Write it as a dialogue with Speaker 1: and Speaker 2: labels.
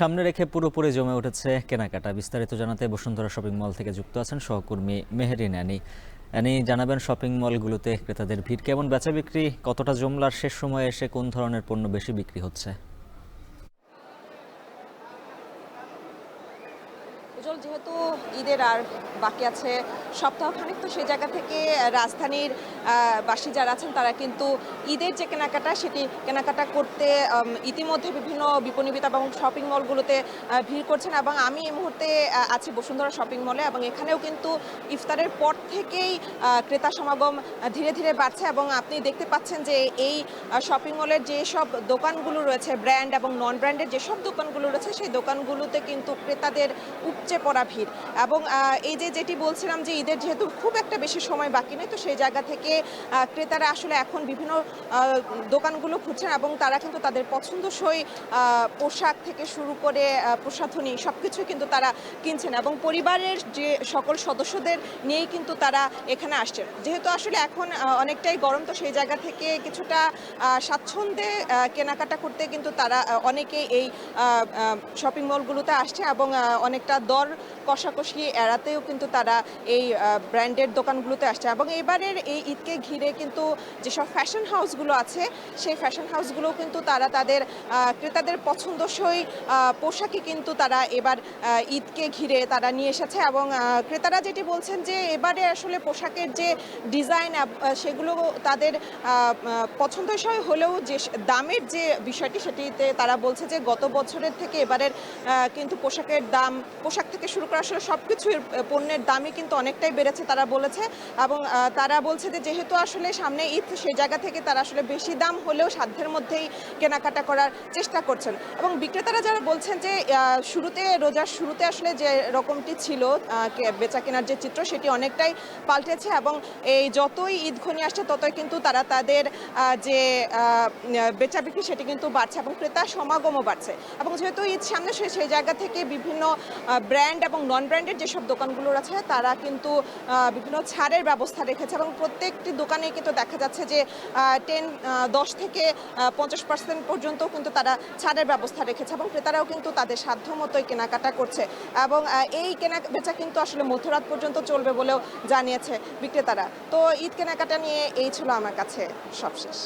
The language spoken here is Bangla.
Speaker 1: সামনে রেখে পুরোপুরি জমে উঠেছে কেনাকাটা। বিস্তারিত জানাতে বসুন্ধরা শপিং মল থেকে যুক্ত আছেন সহকর্মী মেহেরিন অ্যানি। অ্যানি, জানাবেন শপিং মলগুলোতে ক্রেতাদের ভিড় কেমন, বেচা বিক্রি কতটা জমলার, শেষ সময়ে এসে কোন ধরনের পণ্য বেশি বিক্রি হচ্ছে?
Speaker 2: উজ্জ্বল, যেহেতু ঈদের আর বাকি আছে সপ্তাহখানেক, তো সেই জায়গা থেকে রাজধানীর বাসী যারা আছেন তারা কিন্তু ঈদের যে কেনাকাটা সেটি কেনাকাটা করতে ইতিমধ্যে বিভিন্ন বিপণিবিতা এবং শপিং মলগুলোতে ভিড় করছেন। এবং আমি এই মুহূর্তে আছি বসুন্ধরা শপিং মলে, এবং এখানেও কিন্তু ইফতারের পর থেকেই ক্রেতা সমাগম ধীরে ধীরে বাড়ছে। এবং আপনি দেখতে পাচ্ছেন যে এই শপিং মলের যেসব দোকানগুলো রয়েছে, ব্র্যান্ড এবং নন ব্র্যান্ডের যেসব দোকানগুলো রয়েছে, সেই দোকানগুলোতে কিন্তু ক্রেতাদের উপচে পড়া ভিড়। এবং এই যেটি বলছিলাম যে ঈদের যেহেতু খুব একটা বেশি সময় বাকি নেই, তো সেই জায়গা থেকে ক্রেতারা আসলে এখন বিভিন্ন দোকানগুলো খুঁজছেন এবং তারা কিন্তু তাদের পছন্দসই পোশাক থেকে শুরু করে প্রসাধনী সবকিছু কিন্তু তারা কিনছেন, এবং পরিবারের যে সকল সদস্যদের নিয়েই কিন্তু তারা এখানে আসছেন। যেহেতু আসলে এখন অনেকটাই গরম, তো সেই জায়গা থেকে কিছুটা স্বাচ্ছন্দ্যে কেনাকাটা করতে কিন্তু তারা অনেকেই এই শপিং মলগুলোতে আসছে, এবং অনেকটা দর কষাকষি এড়াতেও কিন্তু তারা এই ব্র্যান্ডের দোকানগুলোতে আসছে। এবং এবারের এই ঈদকে ঘিরে কিন্তু যেসব ফ্যাশন হাউসগুলো আছে, সেই ফ্যাশন হাউসগুলো কিন্তু তারা তাদের ক্রেতাদের পছন্দসই পোশাকই কিন্তু তারা এবার ঈদকে ঘিরে তারা নিয়ে এসেছে। এবং ক্রেতারা যেটি বলছেন যে এবারে আসলে পোশাকের যে ডিজাইন সেগুলো তাদের পছন্দসই হলেও যে দামের যে বিষয়টি সেটিতে তারা বলছে যে গত বছরের থেকে এবারের কিন্তু পোশাকের দাম, পোশাক থেকে শুরু করে আসলে সব কিছুর পণ্যের দামই কিন্তু অনেকটাই বেড়েছে তারা বলেছে। এবং তারা বলছে যে যেহেতু আসলে সামনে ঈদ, সেই জায়গা থেকে তারা আসলে বেশি দাম হলেও সাধ্যের মধ্যেই কেনাকাটা করার চেষ্টা করছেন। এবং বিক্রেতারা যারা বলছেন যে শুরুতে, রোজার শুরুতে আসলে যে রকমটি ছিল বেচা কেনার যে চিত্র, সেটি অনেকটাই পাল্টেছে। এবং এই যতই ঈদ ঘনিয়ে আসছে ততই কিন্তু তারা তাদের যে বেচা বিক্রি সেটি কিন্তু বাড়ছে এবং ক্রেতা সমাগমও বাড়ছে। এবং যেহেতু ঈদ সামনে, সেই জায়গা থেকে বিভিন্ন ব্র্যান্ড এবং নন ব্র্যান্ডের যেসব দোকানগুলো আছে তারা কিন্তু বিভিন্ন ছাড়ের ব্যবস্থা রেখেছে, এবং প্রত্যেকটি দোকানেই কিন্তু দেখা যাচ্ছে যে 10 থেকে 50% পর্যন্ত কিন্তু তারা ছাড়ের ব্যবস্থা রেখেছে, এবং ক্রেতারাও কিন্তু তাদের সাধ্য মতোই কেনাকাটা করছে। এবং এই কেনা বেচা কিন্তু আসলে মধ্যরাত পর্যন্ত চলবে বলেও জানিয়েছে বিক্রেতারা। তো ঈদ কেনাকাটা নিয়ে এই ছিল আমার কাছে সবশেষ।